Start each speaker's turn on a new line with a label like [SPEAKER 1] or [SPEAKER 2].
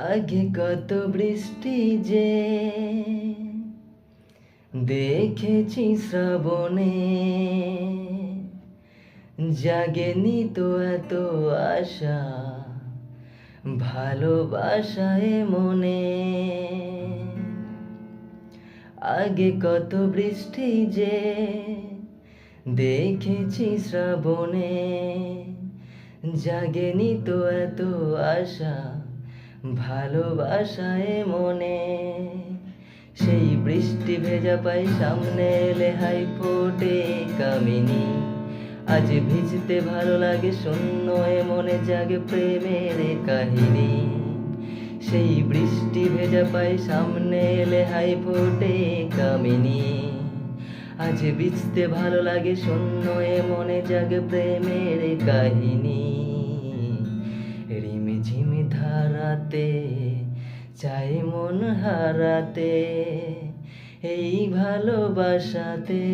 [SPEAKER 1] আগে কত বৃষ্টি যে দেখেছি শ্রাবণে, জাগেনি তো এত আশা ভালোবাসায় মনে। আগে কত বৃষ্টি যে দেখেছি শ্রাবণে, জাগেনি তো এত আশা ভালোবাসায় মনে। সেই বৃষ্টি ভেজা পাই সামনে এলে হাই ফোটে কামিনী। আজ ভিজতে ভালো লাগে শূন্য এ মনে জাগে প্রেমের কাহিনী। সেই বৃষ্টি ভেজা পাই সামনে এলে হাই ফোটে কামিনী। আজ ভিজতে ভালো লাগে শূন্য এ মনে জাগে প্রেমের কাহিনী। রিমিঝিমি ধারাতে চাই মন হারাতে এই ভালোবাসাতে।